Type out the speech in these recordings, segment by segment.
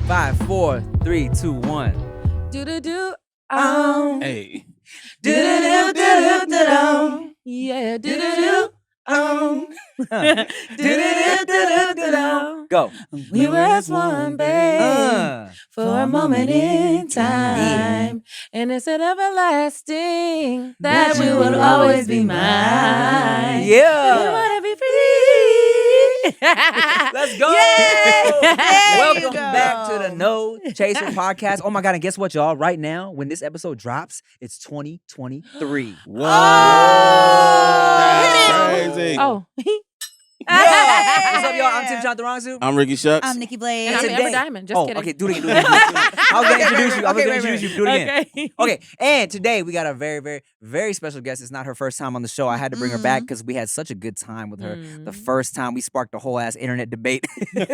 5, 4, 3, 2, 1. Do. Hey. Do. Yeah. Do. Go. We were as one, babe, for a moment in time, and it's an everlasting that we will always be mine. Yeah. We wanna be free. Let's go. Yay. Welcome back to the No Chaser podcast. Oh my God, and guess what, y'all? Right now, when this episode drops, it's 2023. Whoa. That's crazy. Oh. Yeah. What's up, y'all? I'm Tim Jonathan Wrongsuit. I'm Ricky Shucks. I'm Nikki Blade. And I'm today- Amber Diamond. Just kidding. Okay, do it again. I was going to introduce you. Do it again. Okay. Okay, and today we got a very, very, very special guest. It's not her first time on the show. I had to bring her back because we had such a good time with her. The first time we sparked a whole ass internet debate. You've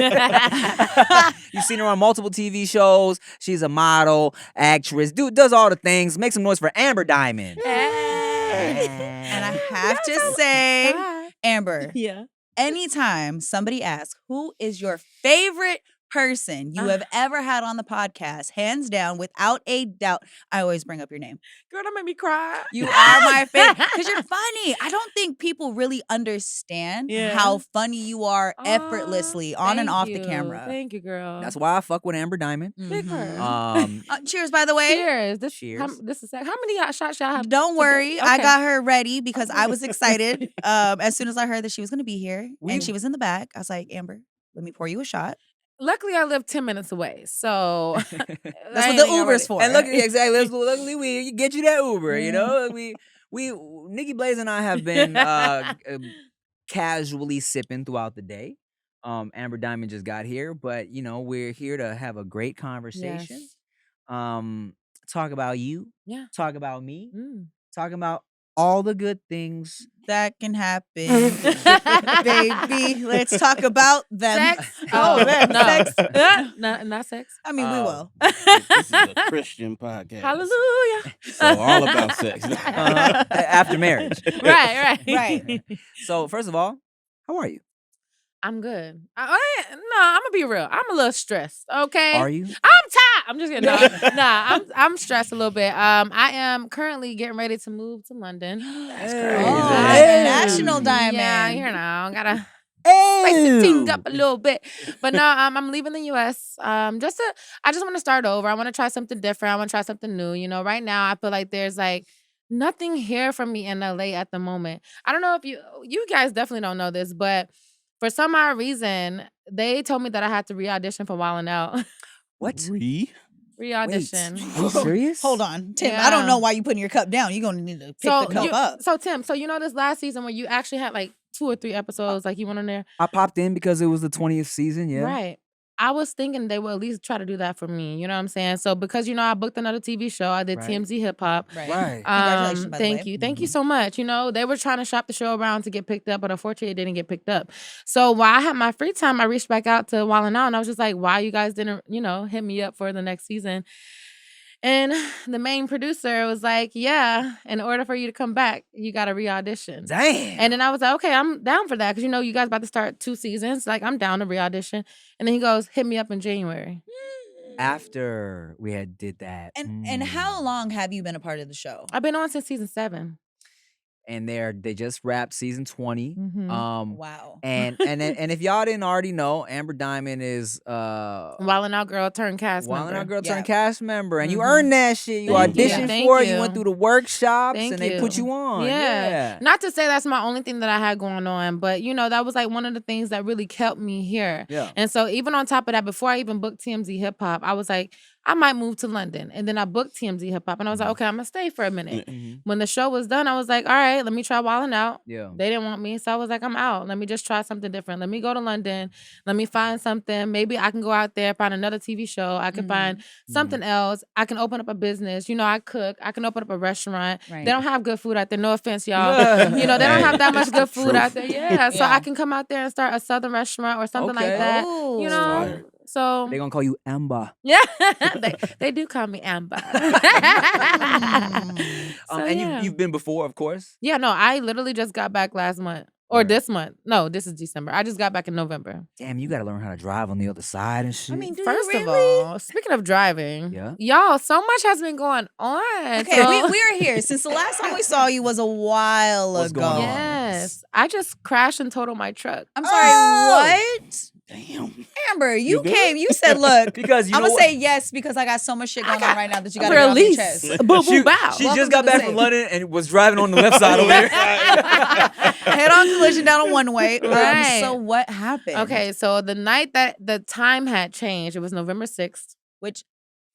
seen her on multiple TV shows. She's a model, actress, does all the things. Make some noise for Amber Diamond. And I have to say, Hi. Amber, Yeah. anytime somebody asks, who is your favorite person you have ever had on the podcast, hands down, without a doubt, I always bring up your name. Girl, that made me cry. You are my favorite because you're funny. I don't think people really understand how funny you are effortlessly on and off the camera. Thank you, girl. That's why I fuck with Amber Diamond. Big her. Cheers, by the way. Cheers. Cheers. This is how many shots y'all have? Don't worry. I Okay. got her ready because I was excited as soon as I heard that she was going to be here and she was in the back. I was like, Amber, let me pour you a shot. Luckily, I live 10 minutes away, so That's what the Uber's for. And look, exactly. Luckily, we get you that Uber. You know, we Nikki Blaze and I have been casually sipping throughout the day. Amber Diamond just got here, but you know we're here to have a great conversation. Yes. Talk about you. Yeah. Talk about me. Mm. Talk about all the good things that can happen, baby. Let's talk about them. Sex? Oh, man, no. sex. Not sex. I mean, we will. This is a Christian podcast. Hallelujah. So all about sex. After marriage. Right. So first of all, how are you? I'm good. I'm gonna be real. I'm a little stressed. Okay. Are you? I'm tired. I'm just kidding. I'm stressed a little bit. I am currently getting ready to move to London. That's Oh, international diamond. Yeah, you know, gotta spice the thing up a little bit. But no, I'm leaving the US. I just want to start over. I want to try something different. I want to try something new. You know, right now I feel like there's like nothing here for me in LA at the moment. I don't know if you guys definitely don't know this, but for some odd reason, they told me that I had to re-audition for Wildnout. What? Re-audition. Are you serious? Hold on, Tim. Yeah. I don't know why you putting your cup down. You're gonna need to pick the cup up. So Tim, you know this last season where you actually had like 2 or 3 episodes, like you went on there? I popped in because it was the 20th season. Yeah. Right. I was thinking they would at least try to do that for me. You know what I'm saying? So because, you know, I booked another TV show. I did Right. TMZ Hip Hop. Right. Congratulations, by the Thank way. you. Thank you so much. You know, they were trying to shop the show around to get picked up, but unfortunately it didn't get picked up. So while I had my free time, I reached back out to Wildnout and I was just like, why you guys didn't, you know, hit me up for the next season? And the main producer was like, yeah, in order for you to come back, you got to re-audition. Damn. And then I was like, okay, I'm down for that. Because, you know, you guys about to start 2 seasons. Like, I'm down to re-audition. And then he goes, hit me up in January. After we had did that. And how long have you been a part of the show? I've been on since season 7. And they just wrapped season 20. Mhm. Wow. And if y'all didn't already know, Amber Diamond is Wildnout girl turned cast member. Wildnout girl turned Yeah. cast member, and you Mhm. earned that shit. You Thank you. auditioned Thank for it. You you. went through the workshops, Thank and they put you on. Yeah. Not to say that's my only thing that I had going on, but, you know, that was like one of the things that really kept me here. Yeah. And so even on top of that, before I even booked TMZ Hip Hop, I was like, I might move to London. And then I booked TMZ Hip Hop, and I was like, okay, I'm going to stay for a minute. Mhm. When the show was done, I was like, all right, let me try Wildnout. Yeah. They didn't want me, so I was like, I'm out. Let me just try something different. Let me go to London. Let me find something. Maybe I can go out there, find another TV show. I can find something else. I can open up a business. You know, I cook. I can open up a restaurant. Right. They don't have good food out there. No offense, y'all. You know, they don't have that much good food Truth. out there. Yeah, so Yeah. I can come out there and start a southern restaurant or something like Okay. that. Ooh. You know, Fire. so They're gonna call you Amber. yeah, they do call me Amber. So, And yeah. you've been before, of course. Yeah, no, I literally just got back last month. Or this month. No, this is December. I just got back in November. Damn, you gotta learn how to drive on the other side and shit. I mean, do First you of really? all, speaking of driving, Yeah. y'all, so much has been going on. Okay, So- we are here. Since the last time we saw you was a while What's ago. going on? Yes. I just crashed and totaled my truck. I'm sorry, what? Damn. Amber, you good? came. You said, look, because you I'm know going what? to say yes because I got so much shit going on right now that you got to For get off your release. chest. Boom, she boom, bow. she Welcome just to got the back stage. from London and was driving on the left side over there. Head-on collision down a one-way. Right. So what happened? Okay, so the night that the time had changed, it was November 6th. Which,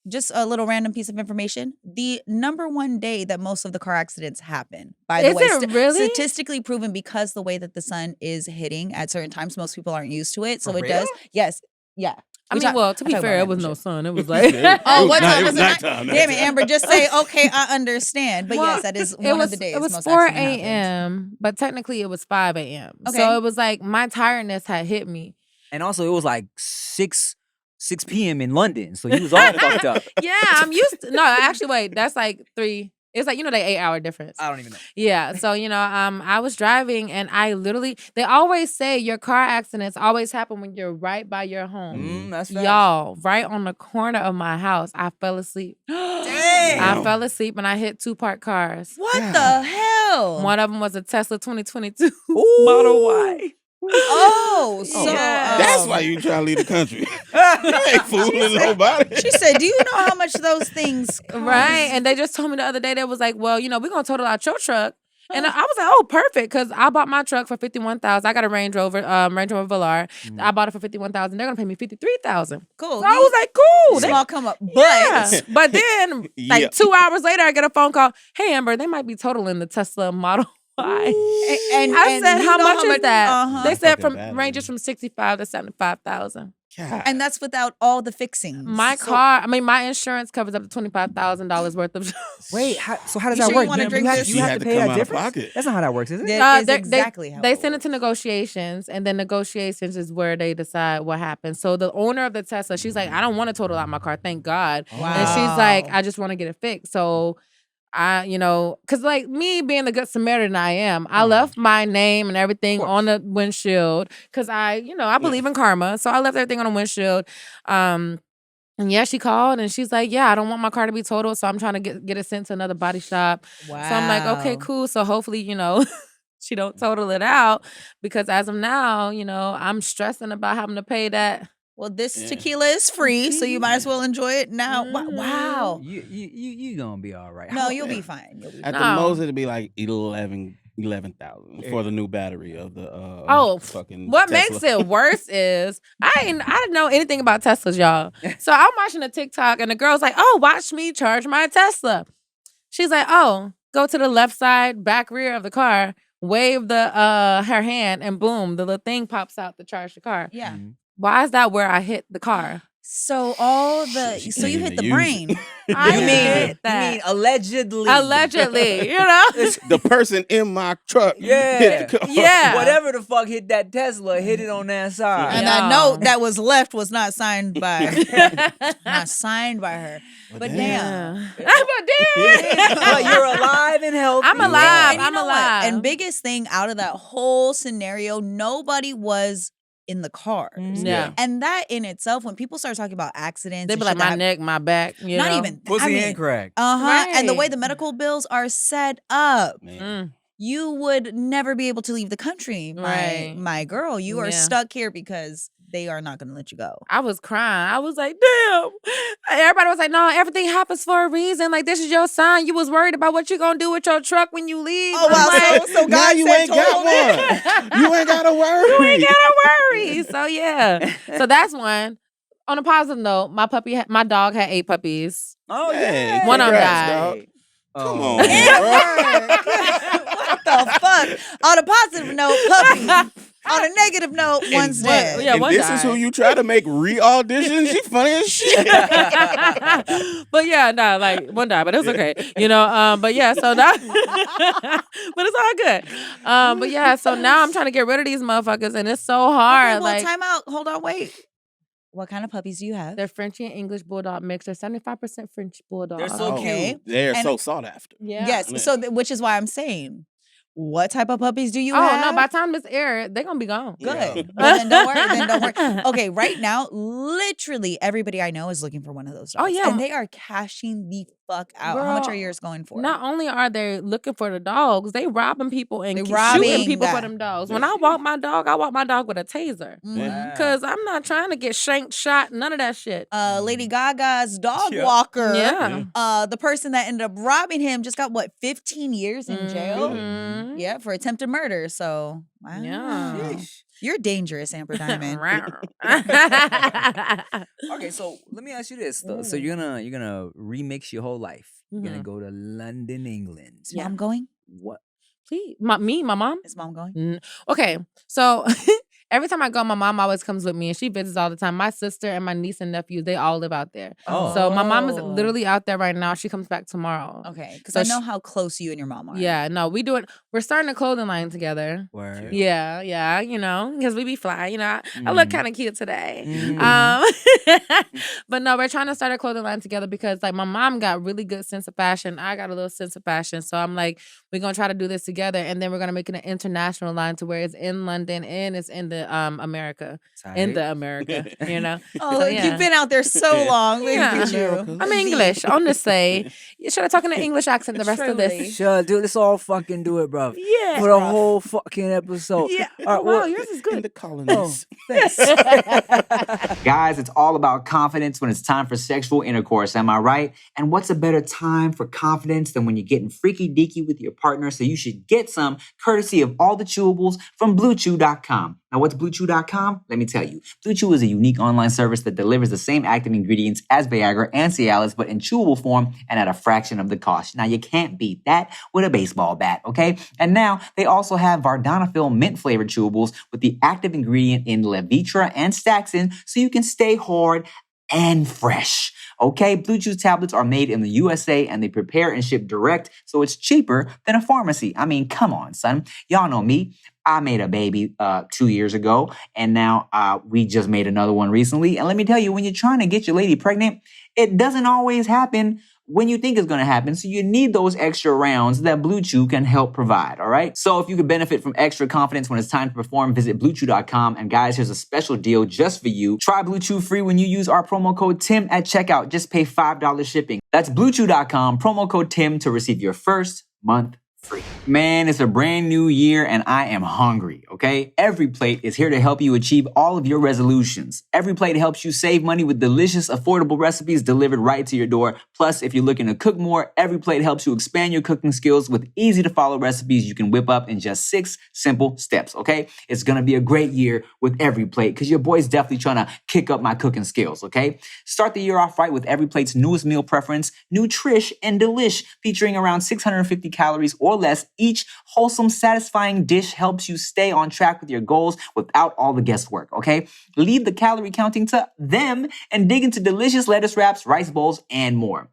just a little random piece of information, the number one day that most of the car accidents happen, by the Is way. it really? Statistically proven because the way that the sun is hitting at certain times, most people aren't used to it. So For it real? does. Yes. Yeah. I We mean, talk- well, to I be talk fair, about it was random no shit. sun. It was like Oh, what time It was was it? nighttime. Damn it, Amber, just say, okay, I understand. But Well, yes, that is it one was, of the days it was most 4 accident happens. a.m., but technically it was 5 a.m. Okay. So it was like my tiredness had hit me. And also, it was like 6 p.m. in London, so you was all fucked up. Yeah, I'm used to, no, actually, wait, that's like 3. It's like, the 8-hour difference. I don't even know. Yeah. So, I was driving and I literally, they always say your car accidents always happen when you're right by your home. That's facts. Y'all, right on the corner of my house, I fell asleep. Damn. I fell asleep and I hit 2 parked cars. What the hell? One of them was a Tesla 2022 Ooh. Model Y. Oh, so Yeah. That's why you trying to leave the country. You ain't fooling nobody. She said, "Do you know how much those things cost?" Right. And they just told me the other day, they was like, well, we're going to total out your truck. And I was like, oh, perfect, because I bought my truck for $51,000. I got a Range Rover Velar. I bought it for $51,000. They're gonna pay me $53,000. Cool. So I was like, cool. small come up, but Yeah. But then, like Yeah. 2 hours later, I get a phone call. Hey, Amber, they might be totaling the Tesla Model Y. and I said, you how know much is that? Uh-huh. They said Fucking bad, ranges from $65,000 to $75,000. God. And that's without all the fixings. My my insurance covers up to $25,000 worth of. Wait, so how does You that sure you work? wanna drink have, this? you She have had to to pay come that out of difference? pocket. That's not how that works, is it? That is they- exactly how They it send it works. to negotiations, and then negotiations is where they decide what happens. So the owner of the Tesla, she's like, I don't want to total out my car, thank God. Wow. And she's like, I just want to get it fixed. So because like me being the good Samaritan I am, I left my name and everything on the windshield because I believe in karma. So I left everything on the windshield. And yeah, she called and she's like, yeah, I don't want my car to be totaled. So I'm trying to get it sent to another body shop. Wow. So I'm like, okay, cool. So hopefully, she don't total it out because as of now, I'm stressing about having to pay that. Well, this Yeah. tequila is free, so you might as well enjoy it now. Wow. You gonna be all right. No, you'll be fine. You'll be At fine. the No. most, it'd be like 11,000 for the new battery of the fucking What Tesla. makes it worse is I didn't know anything about Teslas, y'all. So I'm watching a TikTok and the girl's like, oh, watch me charge my Tesla. She's like, oh, go to the left side, back rear of the car, wave her hand, and boom, the little thing pops out to charge the car. Yeah. Why is that where I hit the car? So She so you can't hit the even use brain. I You hit mean that. allegedly? Allegedly, The person in my truck. Yeah. hit the car. Yeah. Whatever the fuck hit that Tesla, hit it on that side. And Yeah. that note that was left was not signed by her. But damn. Yeah. But damn. But you're alive and healthy. I'm alive. And you I'm know what? alive. And biggest thing out of that whole scenario, nobody was in the cars. Yeah. And that in itself, when people start talking about accidents, They and be shit like, my that neck, my back. You not know? even Pussy I mean, and crack. And the way Right. the medical bills are set up, Man. you would never be able to leave the country, Right. my girl. You are Yeah. stuck here because they are not going to let you go. I was crying. I was like, damn. Everybody was like, no, everything happens for a reason. Like, this is your sign. You was worried about what you going to do with your truck when you leave. Oh, I'm wow. like, So Now God you said ain't got one. You ain't got to worry. you ain't gotta worry. So, yeah. So, that's one. On a positive note, my dog had 8 puppies. Oh Hey, yeah. One of 'em congrats, died. dog. Come Oh. on, bro. What the fuck? On a positive note, puppy. On a negative note, one's what- dead. Yeah, and one this is who died. you try to make re-audition? She funny as shit. But yeah, no, like one died, but it was okay. But yeah, so now but it's all good. But yeah, so now I'm trying to get rid of these motherfuckers and it's so hard. Okay, well, like time out. Hold on, wait. What kind of puppies do you have? they're Frenchie and English bulldog mix. They're 75% French bulldog. They're so Okay. cute. They're And- so sought after. Yeah. Yes. So, which is why I'm saying, What type of puppies do you Oh, have? no, by the time this aired, they're going to be gone. Good. Yeah. Well, then don't worry. Okay, right now, literally everybody I know is looking for one of those dogs. Oh, yeah. And they are cashing the fuck out. How much are Girl, yours going for? Not only are they looking for the dogs, they robbing people and They shooting robbing people for that. them dogs. When I walk my dog with a taser. Mhm. Because I'm not trying to get shanked, shot, none of that shit. Lady Gaga's dog Yeah. walker. Yeah. The person that ended up robbing him just got 15 years in jail? Mhm. Yeah, for attempted murder. So, wow. Yeah. You're dangerous, Amber Diamond. Okay, so let me ask you this. Though. So you're gonna remix your whole life. You're gonna go to London, England. Is mom going? What? Please. My mom? Is mom going? Okay, so every time I go, my mom always comes with me and she visits all the time. My sister and my niece and nephew, they all live out there. Oh. So my mom is literally out there right now. She comes back tomorrow. Okay, because So I know how close you and your mom are. Yeah, no, we do it. We're starting a clothing line together. Word. Yeah, because we be fly. I look kind of cute today. But no, we're trying to start a clothing line together because like my mom got really good sense of fashion. I got a little sense of fashion. So I'm like, we're going to try to do this together. And then we're going to make it an international line to where it's in London and it's in the America. In the America, Oh, So, yeah. you've been out there so long. Look Yeah. at you. I'm English, honestly. Should I talk in an English accent the rest of this? Sure, dude. Let's all fucking do it, bro. Yeah. For the whole fucking episode. Yeah. All right, Oh, wow, yours is In good. the colonies. Thanks. Guys, it's all about confidence when it's time for sexual intercourse, am I right? And what's a better time for confidence than when you're getting freaky deaky with your partner? So you should get some courtesy of all the chewables from BlueChew.com. Now, what's BlueChew.com? Let me tell you. Blue Chew is a unique online service that delivers the same active ingredients as Viagra and Cialis, but in chewable form and at a fraction of the cost. Now, you can't beat that with a baseball bat, okay? And now, they also have Vardanafil mint-flavored chewables with the active ingredient in Levitra and Staxin, so you can stay hard and fresh. Okay, Blue Chew tablets are made in the USA and they prepare and ship direct, so it's cheaper than a pharmacy. I mean, come on, son. Y'all know me. I made a baby 2 years ago, and now we just made another one recently. And let me tell you, when you're trying to get your lady pregnant, it doesn't always happen when you think it's going to happen. So you need those extra rounds that Blue Chew can help provide, all right? So if you could benefit from extra confidence when it's time to perform, visit BlueChew.com. And guys, here's a special deal just for you. Try Blue Chew free when you use our promo code TIM at checkout. Just pay $5 shipping. That's BlueChew.com, promo code TIM to receive your first month free. Man, it's a brand new year and I am hungry, okay? Every Plate is here to help you achieve all of your resolutions. Every Plate helps you save money with delicious, affordable recipes delivered right to your door. Plus, if you're looking to cook more, Every Plate helps you expand your cooking skills with easy-to-follow recipes you can whip up in just 6 simple steps, okay? It's gonna be a great year with Every Plate because your boy's definitely trying to kick up my cooking skills, okay? Start the year off right with Every Plate's newest meal preference, Nutrish and Delish, featuring around 650 calories or less. Each wholesome, satisfying dish helps you stay on track with your goals without all the guesswork, okay? Leave the calorie counting to them and dig into delicious lettuce wraps, rice bowls, and more.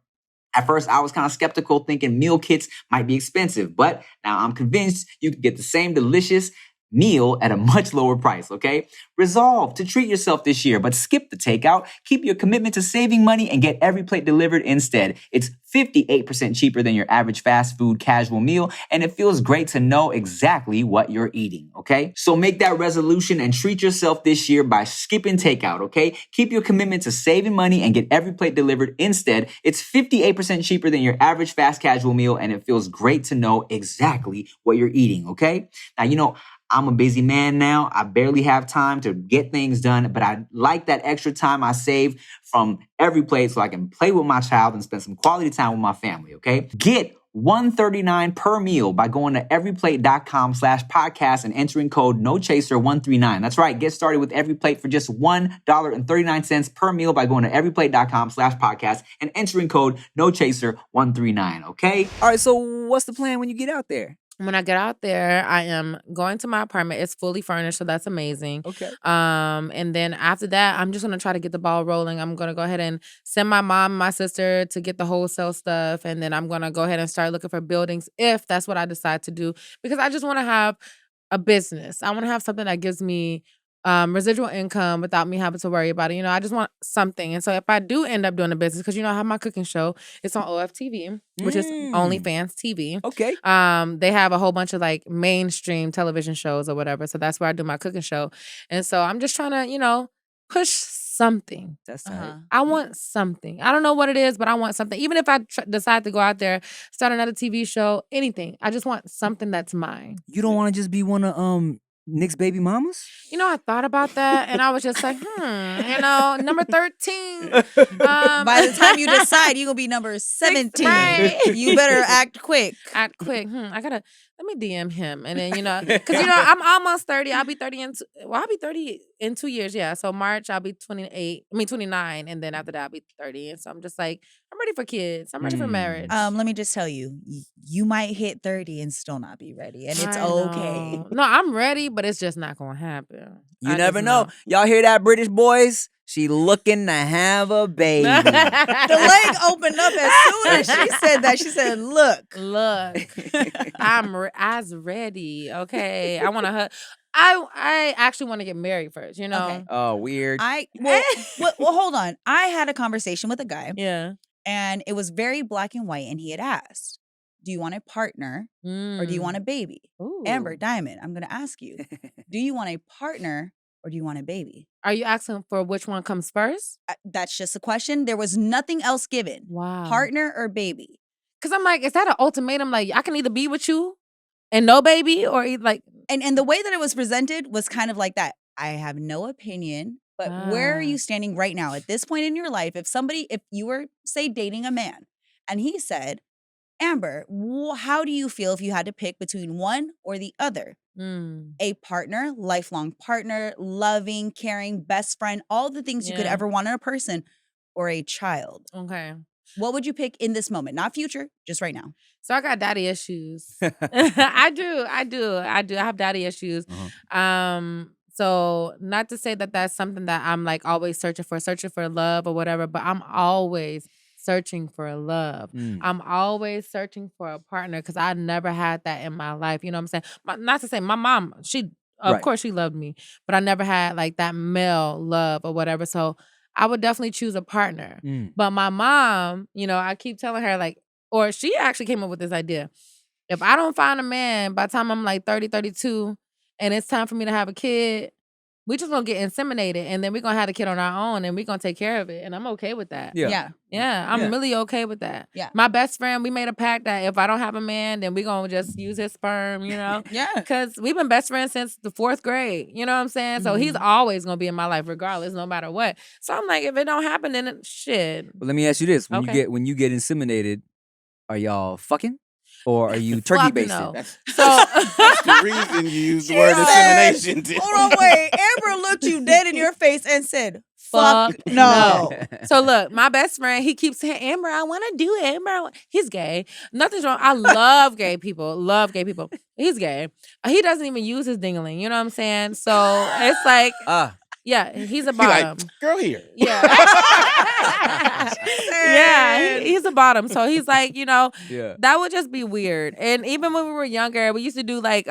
At first, I was kind of skeptical, thinking meal kits might be expensive, but now I'm convinced you can get the same delicious meal at a much lower price, okay? Resolve to treat yourself this year, but skip the takeout. Keep your commitment to saving money and get Every Plate delivered instead. It's 58% cheaper than your average fast food casual meal, and it feels great to know exactly what you're eating, okay? So make that resolution and treat yourself this year by skipping takeout, okay? Keep your commitment to saving money and get Every Plate delivered instead. It's 58% cheaper than your average fast casual meal, and it feels great to know exactly what you're eating, okay? Now, I'm a busy man now. I barely have time to get things done, but I like that extra time I save from Every Plate so I can play with my child and spend some quality time with my family, okay? Get $139 per meal by going to everyplate.com/podcast and entering code NOCHASER139. That's right. Get started with Every Plate for just $1.39 per meal by going to everyplate.com/podcast and entering code NOCHASER139, okay? All right, so what's the plan when you get out there? When I get out there, I am going to my apartment. It's fully furnished, so that's amazing. Okay. And then after that, I'm just gonna try to get the ball rolling. I'm gonna go ahead and send my mom and my sister to get the wholesale stuff, and then I'm gonna go ahead and start looking for buildings if that's what I decide to do. Because I just want to have a business. I want to have something that gives me residual income without me having to worry about it. You know, I just want something. And so if I do end up doing a business, because, you know, I have my cooking show. It's on OFTV, which is OnlyFans TV. Okay. They have a whole bunch of like mainstream television shows or whatever. So that's where I do my cooking show. And so I'm just trying to, you know, push something. That's tight. I want something. I don't know what it is, but I want something. Even if I decide to go out there, start another TV show, anything. I just want something that's mine. You don't want to just be one of Nick's baby mamas? You know, I thought about that, and I was just like, you know, number 13. By the time you decide, you're going to be number 17. Right. You better act quick. Act quick. Let me DM him. And then, you know, because, you know, I'm almost 30. I'll be 30 I'll be 30 in 2 years. Yeah. So March, I'll be 29. And then after that, I'll be 30. And so I'm just like, I'm ready for kids. I'm ready for marriage. Let me just tell you, you might hit 30 and still not be ready. And it's okay. No, I'm ready, but it's just not going to happen. You never know. Y'all hear that, British boys? She looking to have a baby. The leg opened up as soon as she said that. She said, look. I'm as ready. Okay. I want to hug. I actually want to get married first, you know? Okay. Oh, weird. Well, hold on. I had a conversation with a guy. Yeah. And it was very black and white. And he had asked, do you want a partner or do you want a baby? Ooh. Amber, Diamond, I'm going to ask you, do you want a partner or do you want a baby? Are you asking for which one comes first? That's just a question. There was nothing else given. Wow. Partner or baby? Because I'm like, is that an ultimatum? Like, I can either be with you and no baby or like. And the way that it was presented was kind of like that. I have no opinion, but where are you standing right now at this point in your life? If you were, say, dating a man and he said, Amber, how do you feel if you had to pick between one or the other? A partner, lifelong partner, loving, caring, best friend, all the things you could ever want in a person, or a child. Okay. What would you pick in this moment? Not future, just right now. So I got daddy issues. I do. I have daddy issues. So not to say that that's something that I'm like always searching for love or whatever, but I'm always searching for love. I'm always searching for a partner because I never had that in my life. You know what I'm saying? Not to say my mom, of course she loved me, but I never had like that male love or whatever. So I would definitely choose a partner. But my mom, you know, I keep telling her like, or she actually came up with this idea. If I don't find a man by the time I'm like 30, 32, and it's time for me to have a kid, we just gonna get inseminated and then we're gonna have the kid on our own and we're gonna take care of it. And I'm okay with that. Yeah. I'm really okay with that. Yeah. My best friend, we made a pact that if I don't have a man, then we're gonna just use his sperm, you know? Yeah. Because we've been best friends since the 4th grade. You know what I'm saying? So he's always gonna be in my life regardless, no matter what. So I'm like, if it don't happen, then shit. Well, let me ask you this. When you get inseminated, are y'all fucking? Or are you turkey basted? No. That's the reason you use the word insemination. Hold on, wait. Amber looked you dead in your face and said, fuck no. So look, my best friend, he keeps saying, Amber, I want to do it. Amber, he's gay. Nothing's wrong. I love gay people. He's gay. He doesn't even use his dingling. You know what I'm saying? So it's like, yeah, he's a bottom. Like, girl here. Yeah. Yeah, he's a bottom. So he's like, you know, that would just be weird. And even when we were younger, we used to do like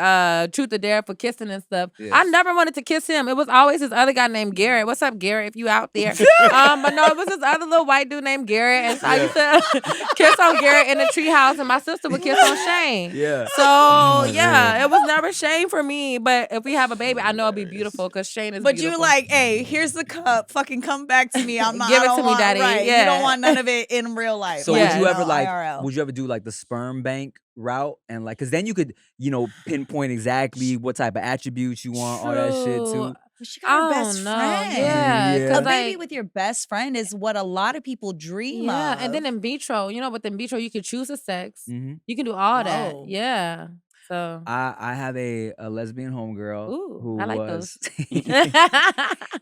truth or dare for kissing and stuff. Yes. I never wanted to kiss him. It was always this other guy named Garrett. What's up, Garrett, if you out there? But no, it was this other little white dude named Garrett. And so I used to kiss on Garrett in the treehouse and my sister would kiss on Shane. Yeah. So yeah, it was never Shane for me. But if we have a baby, I know it'll be beautiful because Shane is beautiful. But you're like, hey, here's the cup. Fucking come back to me. I'm not. Give it to me, daddy. Right. Yeah. You don't want none of it in real life. So would you ever would you ever do like the sperm bank route and like, because then you could, you know, pinpoint exactly what type of attributes you want, all that shit too. But she got her best friend. Yeah. A baby with your best friend is what a lot of people dream of. Yeah, and then in vitro, you know, with in vitro, you can choose a sex. You can do all that. Yeah. So I have a lesbian homegirl who I like was,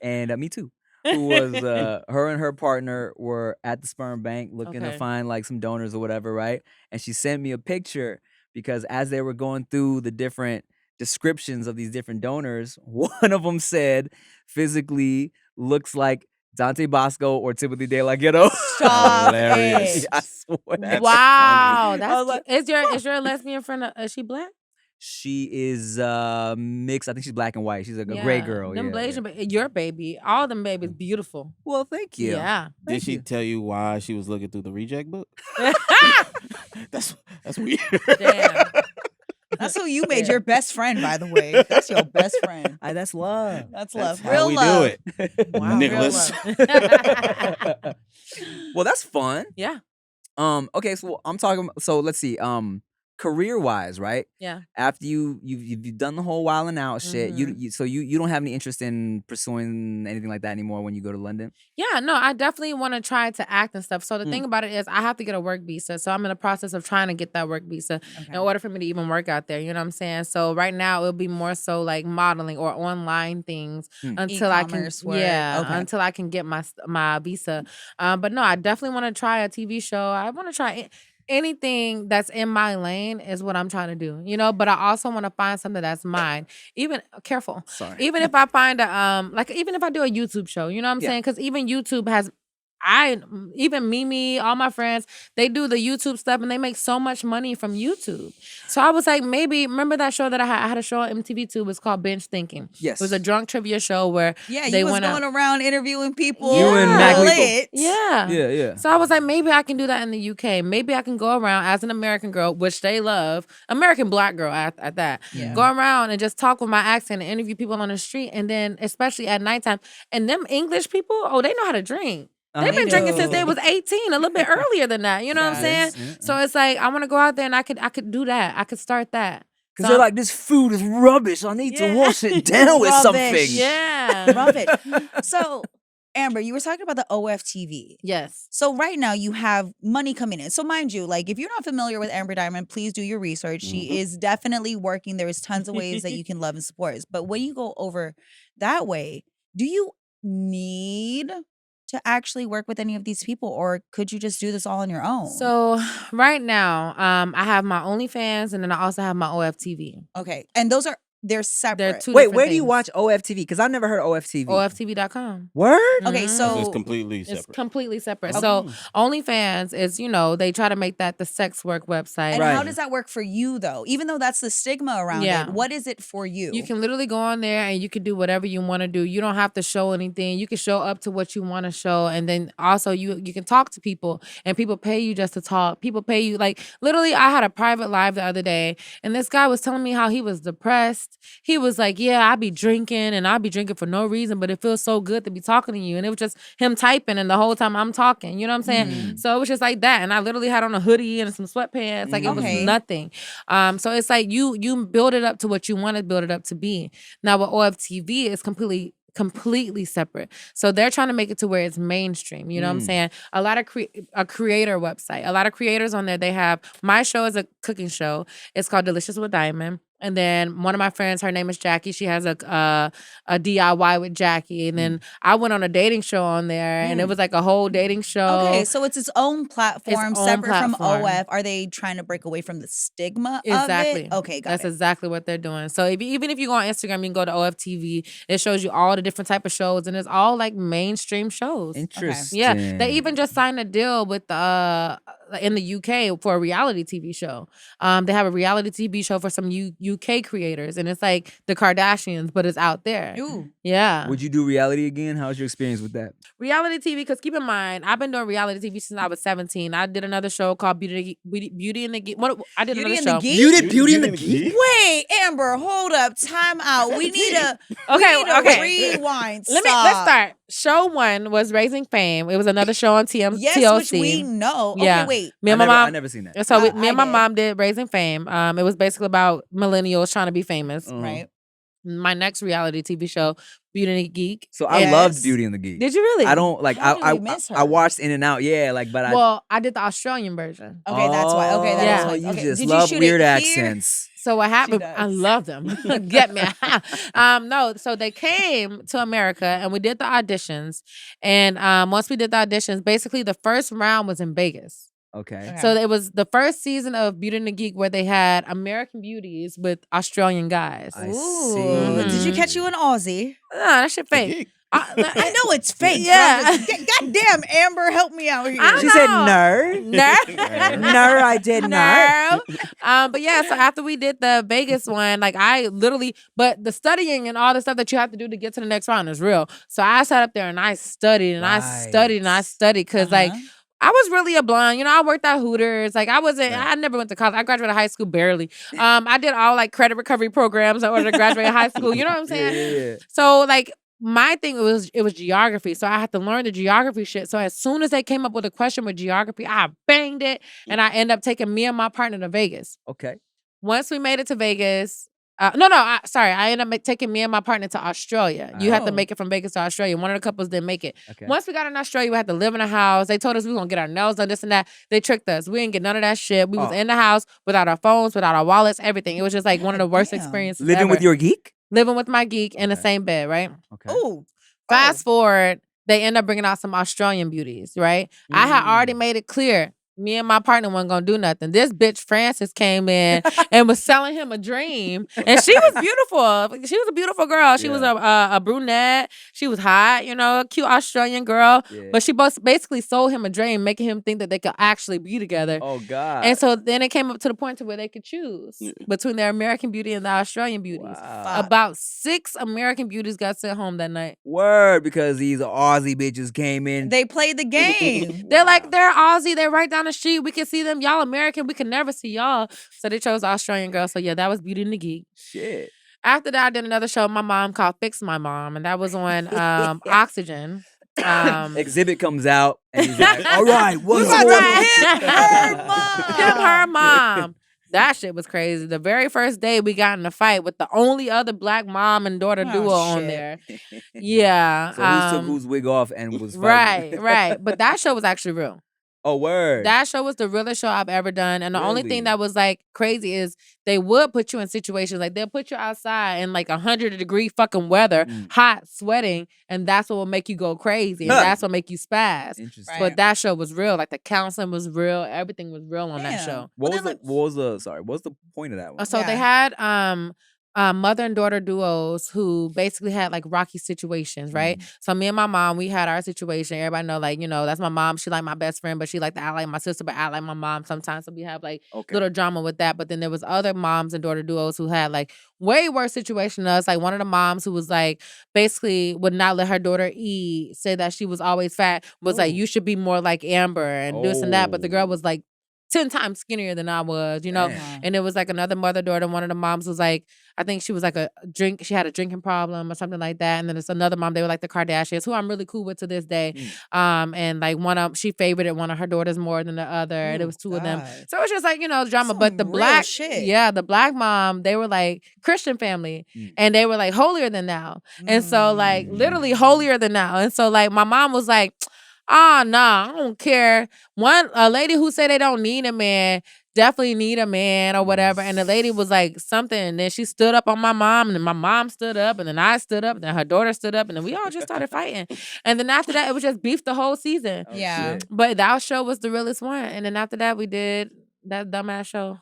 and me too. Who was her and her partner were at the sperm bank looking to find like some donors or whatever, right? And she sent me a picture because as they were going through the different descriptions of these different donors, one of them said physically looks like Dante Bosco or Timothy De La Ghetto. Stop it. I swear. Wow, that's like, is your lesbian friend? Is she black? She is mixed. I think she's black and white. She's a gray girl. Them Yeah, Blasian, your baby, all them babies, beautiful. Well, thank you. Yeah. Did she tell you why she was looking through the reject book? That's weird. Damn. That's who you made your best friend, by the way. That's your best friend. That's love. That's love. How Real we love. do it, Wow. Nicholas. Well, that's fun. Yeah. Okay, so I'm talking. So let's see. Career wise, right? Yeah. After you've done the whole Wildnout shit, you don't have any interest in pursuing anything like that anymore when you go to London. Yeah, no, I definitely want to try to act and stuff. So the thing about it is I have to get a work visa. So I'm in the process of trying to get that work visa in order for me to even work out there. You know what I'm saying? So right now it'll be more so like modeling or online things until I can until I can get my visa. But no, I definitely want to try a TV show. I want to try anything that's in my lane is what I'm trying to do, you know, but I also want to find something that's mine. Even even if I find even if I do a YouTube show, you know what I'm saying? Because even YouTube has even Mimi, all my friends, they do the YouTube stuff and they make so much money from YouTube. So I was like, maybe, remember that show that I had a show on MTV2, it was called Binge Thinking. Yes. It was a drunk trivia show where they was going around interviewing people. You and Mac Yeah. So I was like, maybe I can do that in the UK. Maybe I can go around as an American girl, which they love, American black girl at that. Yeah. Go around and just talk with my accent and interview people on the street. And then, especially at nighttime, and them English people, they know how to drink. They've been drinking since they was 18, a little bit earlier than that. You know what I'm saying? So it's like, I want to go out there and I could do that. I could start that. Because they're like, this food is rubbish. I need to wash it down with something. Yeah. Rubbish. So, Amber, you were talking about the OFTV. Yes. So right now you have money coming in. So mind you, like if you're not familiar with Amber Diamond, please do your research. She is definitely working. There's tons of ways that you can love and support us. But when you go over that way, do you need to actually work with any of these people, or could you just do this all on your own? So right now, I have my OnlyFans and then I also have my OFTV. Okay. And they're separate. They're two Wait, different where do you things. watch OFTV? Because I've never heard of OFTV. OFTV.com. Word? Okay, so it's completely separate. It's completely separate. So OnlyFans is, they try to make that the sex work website. And how does that work for you though? Even though that's the stigma around it, what is it for you? You can literally go on there and you can do whatever you want to do. You don't have to show anything. You can show up to what you want to show. And then also you can talk to people and people pay you just to talk. People pay you literally I had a private live the other day and this guy was telling me how he was depressed. He was like, yeah, I be drinking and I be drinking for no reason, but it feels so good to be talking to you. And it was just him typing and the whole time I'm talking, you know what I'm saying? So it was just like that. And I literally had on a hoodie and some sweatpants. Like it was nothing. So it's like you build it up to what you want to build it up to be. Now with OFTV, it's completely separate. So they're trying to make it to where it's mainstream. You know what I'm saying? A lot of a creator website. A lot of creators on there, they have, my show is a cooking show. It's called Delicious with Diamond. And then one of my friends, her name is Jackie. She has a DIY with Jackie. And then I went on a dating show on there, and it was like a whole dating show. Okay, so it's its own platform, separate from OF. Are they trying to break away from the stigma of it? Okay, That's exactly what they're doing. So even if you go on Instagram, you can go to OFTV. It shows you all the different type of shows, and it's all like mainstream shows. Interesting. Yeah, they even just signed a deal with in the UK for a reality TV show. They have a reality TV show for some UK creators, and it's like the Kardashians, but it's out there. Ooh. Yeah. Would you do reality again? How's your experience with that? Reality TV, because keep in mind, I've been doing reality TV since I was 17. I did another show called Beauty and the Geek. I did Beauty another and the show. Geek? You did Beauty and the Geek? Wait, Amber, hold up. Time out. We need a rewind. Let's start. Show 1 was Raising Fame. It was another show on TLC. Yes, which we know. Yeah. Okay, wait. Me and my mom. I never seen that. So me and my mom did Raising Fame. It was basically about millennials trying to be famous. Right. My next reality TV show, Beauty and the Geek. So I loved Beauty and the Geek. Did you really? I don't like. How did we miss her? I watched In and Out. Yeah, Well, I did the Australian version. Okay, that's why. Okay, that's why. You Okay. just Did love shoot weird it here? accents. So what happened? does. I love them. Get me. No, so they came to America and we did the auditions. And once we did the auditions, basically the first round was in Vegas. Okay. So it was the first season of Beauty and the Geek where they had American beauties with Australian guys. I Ooh. see. Did you catch you an Aussie? Nah, that shit fake. I know it's fake. Yeah. Goddamn, Amber, help me out here. I She said know. no, I did not. But yeah, so after we did the Vegas one, like I literally, but the studying and all the stuff that you have to do to get to the next round is real. So I sat up there and I studied and I studied and I studied because like I was really a blonde. You know, I worked at Hooters. Like I wasn't, I never went to college. I graduated high school barely. I did all like credit recovery programs in order to graduate high school. You know what I'm saying? Yeah. So like my thing was geography. So I had to learn the geography shit. So as soon as they came up with a question with geography, I banged it and I ended up taking me and my partner to Vegas. Okay. Once we made it to Vegas, I ended up taking me and my partner to Australia. You have to make it from Vegas to Australia. One of the couples didn't make it. Okay. Once we got in Australia, we had to live in a house. They told us we were going to get our nails done, this and that. They tricked us. We didn't get none of that shit. We was in the house without our phones, without our wallets, everything. It was just like one of the worst experiences Living ever. with your geek? Living with my geek in the same bed, right? Okay. Ooh. Fast forward, they end up bringing out some Australian beauties, right? I had already made it clear. Me and my partner wasn't gonna do nothing. This bitch Frances came in and was selling him a dream, and she was beautiful. She was a beautiful girl. She was a brunette. She was hot, you know, a cute Australian girl. Yeah. But she basically sold him a dream, making him think that they could actually be together. Oh God! And so then it came up to the point to where they could choose between their American beauty and the Australian beauties. Wow. About 6 American beauties got sent home that night. Word, because these Aussie bitches came in. They played the game. They're like, they're Aussie. They're right down the street. We can see them. Y'all American. We can never see y'all. So they chose Australian girls. So yeah, that was Beauty and the Geek. Shit. After that, I did another show my mom called Fix My Mom. And that was on Oxygen. Exhibit comes out and he's like, all right, what's Him, her mom. That shit was crazy. The very first day we got in a fight with the only other black mom and daughter duo on there. Yeah. So who took whose wig off and was fighting? Right. But that show was actually real. Oh, word. That show was the realest show I've ever done. And the only thing that was like crazy is they would put you in situations like they'll put you outside in like 100-degree fucking weather, hot, sweating, and that's what will make you go crazy. And that's what make you spaz. Interesting. But that show was real. Like the counseling was real. Everything was real on that show. What was the point of that one? So they had mother and daughter duos who basically had like rocky situations, right? So me and my mom, we had our situation. Everybody know, like, you know, that's my mom. She like my best friend, but she like to act like my sister, but act like my mom sometimes. So we have like little drama with that. But then there was other moms and daughter duos who had like way worse situation than us. Like one of the moms who was like basically would not let her daughter eat, say that she was always fat, was like, you should be more like Amber and this and that. But the girl was like 10 times skinnier than I was, you know? And it was like another mother-daughter. One of the moms was like, I think she was like she had a drinking problem or something like that. And then there's another mom, they were like the Kardashians, who I'm really cool with to this day. And like she favorited one of her daughters more than the other. And it was two of them. So it was just like, you know, drama. But the black the black mom, they were like Christian family. And they were like holier than thou. And so like literally holier than thou. And so like my mom was like, nah, I don't care. A lady who said they don't need a man definitely need a man or whatever. And the lady was like something, and then she stood up on my mom, and then my mom stood up, and then I stood up, and then her daughter stood up, and then we all just started fighting. And then after that, it was just beef the whole season. Shit. But that show was the realest one. And then after that, we did that dumbass show.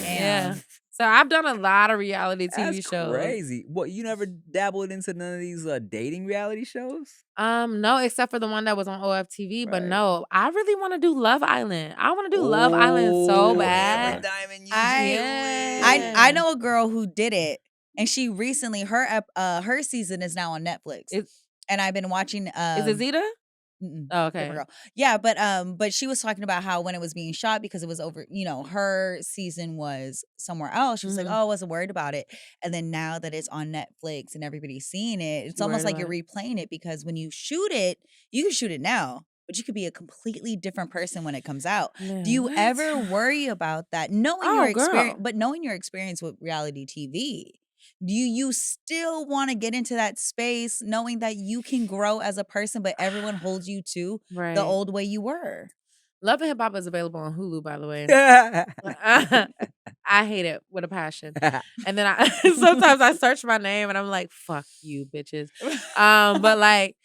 Yeah. So I've done a lot of reality TV shows. Crazy. What, you never dabbled into none of these dating reality shows? No, except for the one that was on OFTV. But no, I really want to do Love Island. I want to do Love Island so bad. I know a girl who did it, and she recently her season is now on Netflix. And I've been watching. Is it Zeta? Oh, okay. Girl. Yeah, but she was talking about how when it was being shot, because it was over, you know, her season was somewhere else. She was like, oh, I wasn't worried about it. And then now that it's on Netflix and everybody's seeing it, it's almost like you're replaying it, because when you shoot it, you can shoot it now, but you could be a completely different person when it comes out. Man, do you ever worry about that? Knowing your experience with reality TV, do you still want to get into that space knowing that you can grow as a person, but everyone holds you to the old way you were? Love and Hip Hop is available on Hulu, by the way. I hate it with a passion. And then sometimes I search my name and I'm like, fuck you, bitches. But like,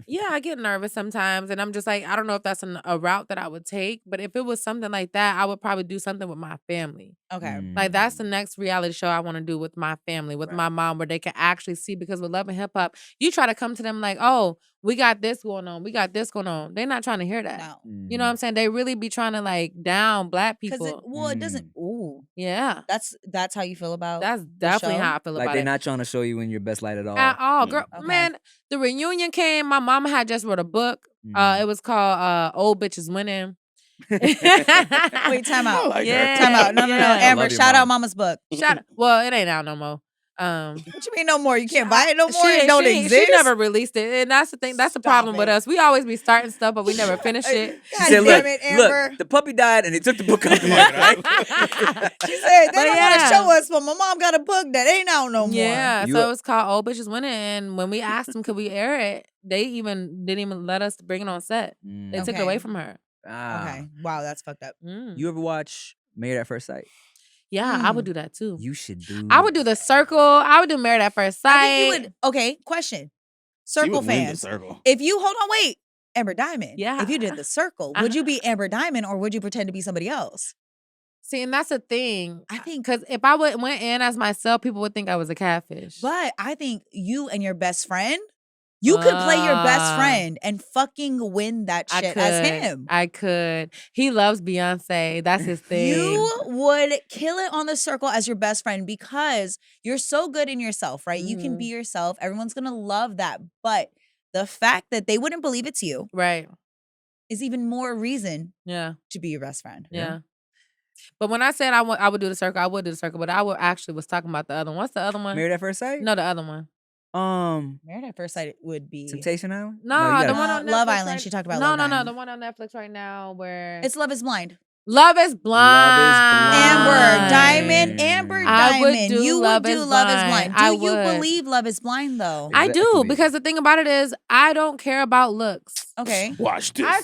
Yeah, I get nervous sometimes, and I'm just like, I don't know if that's a route that I would take, but if it was something like that, I would probably do something with my family. Okay. Like that's the next reality show I want to do with my family, with my mom, where they can actually see. Because with Love and Hip Hop, you try to come to them like, oh, we got this going on, we got this going on. They're not trying to hear that. No. You know what I'm saying? They really be trying to like down Black Because people. it doesn't. Ooh, Yeah, that's how you feel about. that's the definitely show? how I feel Like about they're it. not trying to show you in your best light at all. At all, girl. Okay. Man, the reunion came. My mama had just wrote a book. It was called "Old Bitches Winning." Wait, time out. I like Yeah. her. Time out. No, Yeah. Amber, love your shout out mom. Mama's book. Well, it ain't out no more. What you mean no more? You can't buy it no more? It don't she exist? never released it, and that's the thing. That's the Stop problem with it. us. We always be starting stuff, but we never finish it. She God said, damn it, look, Amber. the puppy died and they took the book out the market, right? She said, they But don't want yeah. to show us, but my mom got a book that ain't out no more. Yeah, You so a- it's called "Old Bitches Winning," and when we asked them could we air it, they didn't even let us bring it on set. They took it Okay. away from her. Okay. Wow, that's fucked up. Mm. You ever watch Married at First Sight? Yeah, I would do that too. You should do. I would do The Circle. I would do Married at First Sight. I think you would. Okay, question. She Circle would win the fans. circle. If you, hold on, wait. Amber Diamond. Yeah. If you did the circle, would you be Amber Diamond or would you pretend to be somebody else? See, and that's the thing. I think- because if I went in as myself, people would think I was a catfish. But I think you and your best friend, you could play your best friend and fucking win that shit as him. I could. He loves Beyonce. That's his thing. You would kill it on the circle as your best friend because you're so good in yourself, right? You can be yourself. Everyone's going to love that. But the fact that they wouldn't believe it's you Right. is even more reason Yeah. to be your best friend. Yeah. But when I said I would do the circle, I would do the circle. But I was talking about the other one. What's the other one? Married at First Sight? No, the other one. Married at First Sight would be Temptation Island? No, you the gotta- one on Netflix. Love Island. right- She talked about No, Love no, Island. the one on Netflix right now where It's Love is Blind. Love is Blind. Amber Diamond. Amber I would Diamond. do You Love would do is Love is Blind. Blind. I Do you would. believe Love is Blind though? I do Exactly. because the thing about it is I don't care about looks. Okay. Watch this. I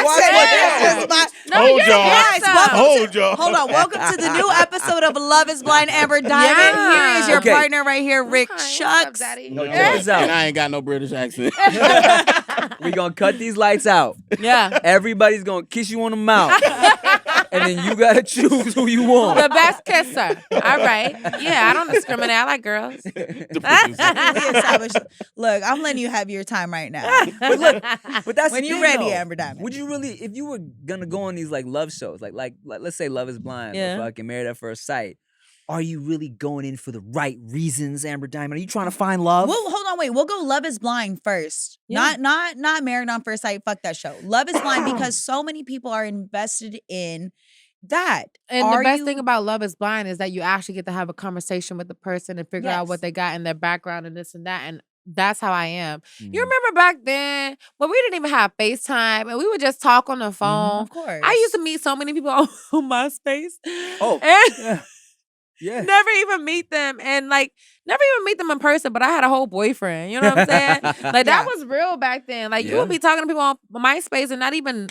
Watch said- what this is my- No, Hold you're y'all. handsome. Hold y'all. Hold on. Welcome to the new episode of Love is Blind, Amber Diamond. Yeah. Here is your Okay. partner right here, Rick Hi, what's up, Shucks. Daddy? No, check this out. And I ain't got no British accent. We're going to cut these lights out. Yeah. Everybody's going to kiss you on the mouth. And then you got to choose who you want. The best kisser. All right. Yeah, I don't discriminate. I like girls. The producer. We established. Look, I'm letting you have your time right now. But look, but that's When the you thing, ready, though. Amber Diamond. Would you really, if you were gonna go on these like love shows, like let's say Love is Blind Yeah. or fucking Married at First Sight, are you really going in for the right reasons, Amber Diamond? Are you trying to find love? Well, hold on, wait. We'll go Love is Blind first. Yeah. Not Married on First Sight. Fuck that show. Love is Blind because so many people are invested in that. And Are the best you- thing about Love is Blind is that you actually get to have a conversation with the person and figure out Yes. what they got in their background and this and that. And that's how I am. Mm. You remember back then when we didn't even have FaceTime and we would just talk on the phone? Of course. I used to meet so many people on MySpace. Oh, And yeah. Yeah. never even meet them and like never even meet them in person, but I had a whole boyfriend. You know what I'm saying? Like Yeah. that was real back then. Like you Yeah. would be talking to people on MySpace and not even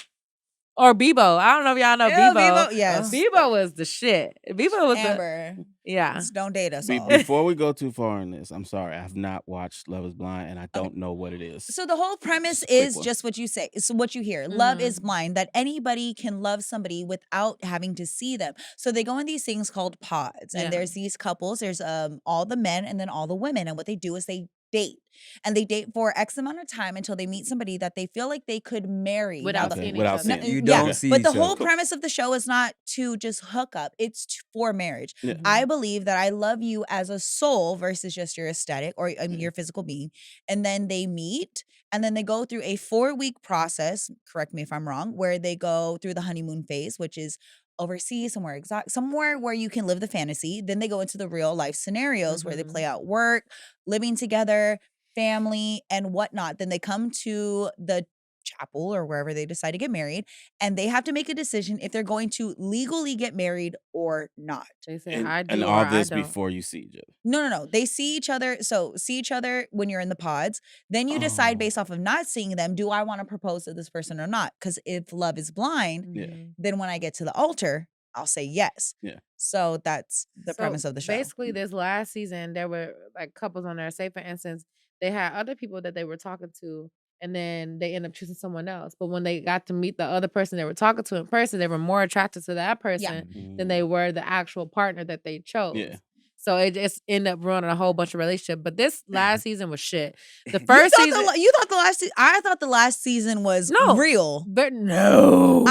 or Bebo. I don't know if y'all know Yeah, Bebo. Bebo, yes. Bebo was the shit. Bebo was the Amber. yeah. Just don't date us all. Before we go too far in this, I'm sorry. I have not watched Love is Blind and I don't know what it is. So the whole premise Just a quick is one. just what you say. So what you hear. Love Mhm. is blind, that anybody can love somebody without having to see them. So they go in these things called pods. And Yeah. there's these couples, there's all the men and then all the women. And what they do is they date. And they date for X amount of time until they meet somebody that they feel like they could marry. Now, Without the- seeing without each other. seeing. You yeah, don't see but the each whole other. premise of the show is not to just hook up. It's for marriage. Yeah. I believe that I love you as a soul versus just your aesthetic or Mm-hmm. your physical being. And then they meet and then they go through a 4-week process, correct me if I'm wrong, where they go through the honeymoon phase, which is overseas, somewhere exotic, somewhere where you can live the fantasy. Then they go into the real life scenarios where they Mhm. play out work, living together, family, and whatnot. Then they come to the chapel or wherever they decide to get married, and they have to make a decision if they're going to legally get married or not. They say And, I do and or all I this don't. before you see each other. No. They see each other. So see each other when you're in the pods. Then you decide Oh. based off of not seeing them, do I want to propose to this person or not? Because if love is blind, Yeah. Mhm. then when I get to the altar, I'll say yes. Yeah. So that's the So premise of the show. Basically, this last season, there were like couples on there. Say, for instance, they had other people that they were talking to, and then they end up choosing someone else. But when they got to meet the other person they were talking to in person, they were more attracted to that person than they were the actual partner that they chose. Yeah. So it just ended up ruining a whole bunch of relationships. But this last season was shit. The first season, you thought the last. I thought the last season was real. But no,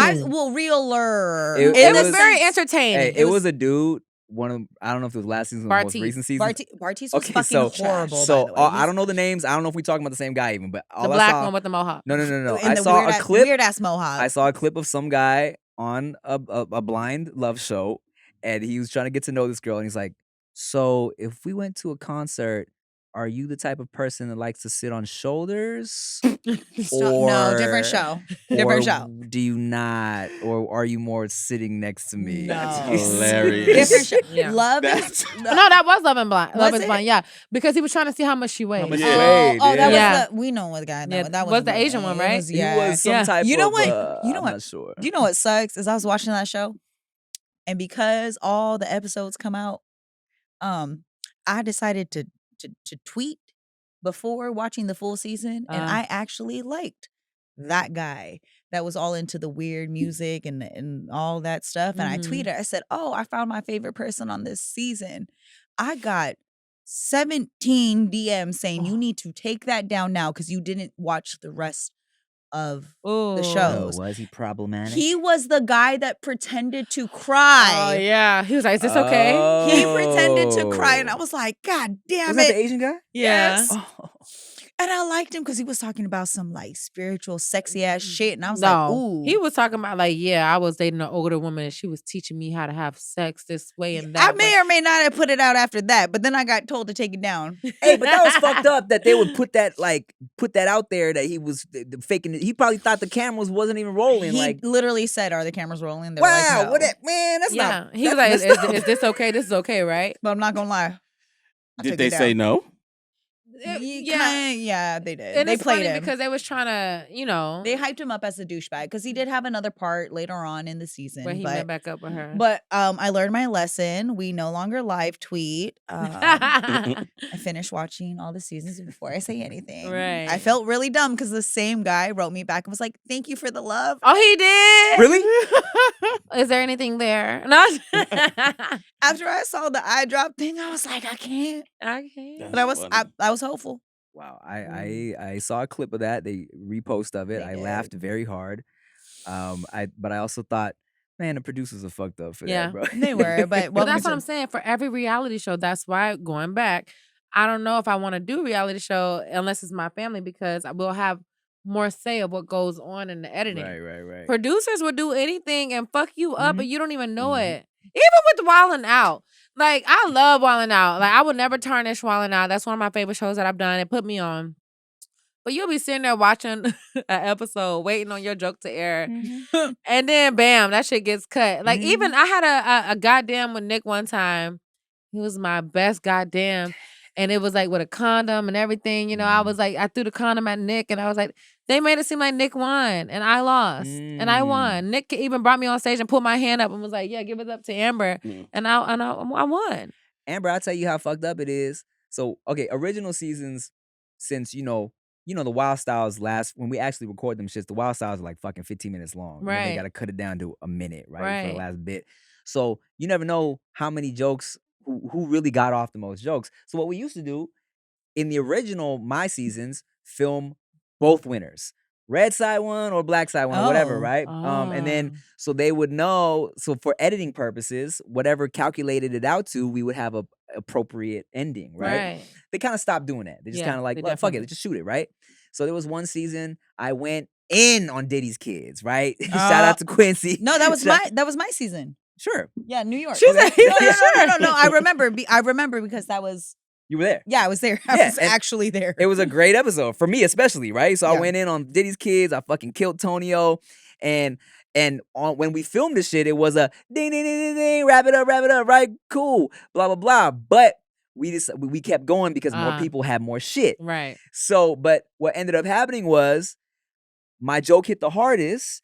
realer. It was very entertaining. Hey, it was a dude. I don't know if it was last season or the most recent season. Bartiz was fucking horrible. So by the way. I don't know the names. I don't know if we're talking about the same guy even, but the black one with the mohawk. No. I saw a clip. Weird ass mohawk. I saw a clip of some guy on a blind love show, and he was trying to get to know this girl, and he's like, "So if we went to a concert, are you the type of person that likes to sit on shoulders? No, different show. Different show. Do you not? Or are you more sitting next to me?" No. That's hilarious. Different show. Yeah. Love That's- No, that was Love and Blind. Love Was is it? Blind, yeah. Because he was trying to see how much she weighed. How much she Oh, weighed, that yeah. was the, we know what guy. Yeah, That was the Asian one, right? He was some type You know of, what? I'm not sure. You know what sucks is I was watching that show, and because all the episodes come out, I decided to tweet before watching the full season, and I actually liked that guy that was all into the weird music and all that stuff. And I tweeted, I said, "Oh, I found my favorite person on this season." I got 17 DMs saying you need to take that down now because you didn't watch the rest of the shows. Was he problematic? He was the guy that pretended to cry. Oh, yeah. He was like, is this okay? He pretended to cry, and I was like, God damn Was that it. the Asian guy? Yes. Oh. And I liked him because he was talking about some like spiritual, sexy ass shit. And I was like, ooh. He was talking about like, I was dating an older woman and she was teaching me how to have sex this way and that I may or may not have put it out after that, but then I got told to take it down. Hey, but that was fucked up that they would put that out there that he was faking it. He probably thought the cameras wasn't even rolling. He literally said, "Are the cameras rolling?" They were wow, like, no. what that man? That's Yeah. not. He was like, is this okay? This is okay, right? But I'm not gonna lie. I Did took they it down. say no? Yeah, they did. And They it's played funny him because they was trying to, They hyped him up as a douchebag because he did have another part later on in the season. where he met back up with her. But I learned my lesson. We no longer live tweet. I finished watching all the seasons before I say anything. Right. I felt really dumb because the same guy wrote me back and was like, "Thank you for the love." Oh, he did? Really? Is there anything there? No. After I saw the eye drop thing, I was like, I can't. I can't. But I was hopeful. Wow, I saw a clip of that. They repost of it. They I did. laughed very hard. But I also thought, man, the producers are fucked up for Yeah. that, bro. They were, but Well, that's what I'm saying. For every reality show, that's why going back, I don't know if I want to do a reality show unless it's my family because I will have more say of what goes on in the editing. Right. Producers will do anything and fuck you up, and you don't even know it. Even with Wildin' Out. Like, I love Wildin' Out. Like, I would never tarnish Wildin' Out. That's one of my favorite shows that I've done. It put me on. But you'll be sitting there watching an episode, waiting on your joke to air. And then, bam, that shit gets cut. Like, even I had a goddamn with Nick one time. He was my best goddamn. And it was like with a condom and everything. I was like, I threw the condom at Nick and I was like, they made it seem like Nick won and I lost and I won. Nick even brought me on stage and put my hand up and was like, yeah, give it up to Amber. And I won. Amber, I'll tell you how fucked up it is. So, okay, original seasons, since, the Wild Styles when we actually record them shits, the Wild Styles are like fucking 15 minutes long. Right. And they got to cut it down to a minute, right? For the last bit. So you never know how many jokes, who really got off the most jokes. So what we used to do in the original My Seasons, film both winners. Red side one or black side one or whatever, right? And then so they would know, so for editing purposes, whatever calculated it out to, we would have a appropriate ending, right? They kind of stopped doing that. They just kind of like, well, fuck it, just shoot it, right? So there was one season I went in on Diddy's kids, right? Shout out to Quincy. No, that was my season. Sure. Yeah, New York. She said, No. I remember because that was. You were there. Yeah, I was there. I was actually there. It was a great episode for me, especially, right? So I went in on Diddy's kids. I fucking killed Tonio, and when we filmed this shit, it was a ding ding ding ding ding, wrap it up, right? Cool, blah blah blah. But we kept going because more people had more shit. Right. So, but what ended up happening was my joke hit the hardest,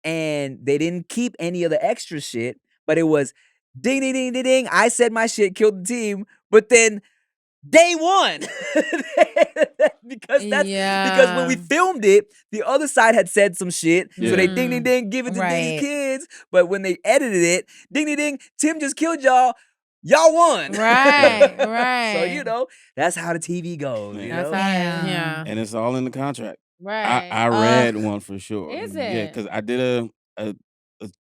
and they didn't keep any of the extra shit. But it was ding ding ding ding ding. I said my shit, killed the team, but then day one. because when we filmed it, the other side had said some shit. So they ding ding ding, give it to these kids. But when they edited it, ding ding ding, Tim just killed y'all. Y'all won. Right. So, that's how the TV goes. That's how, And it's all in the contract. Right. I read one for sure. Is Yeah, it? because I did a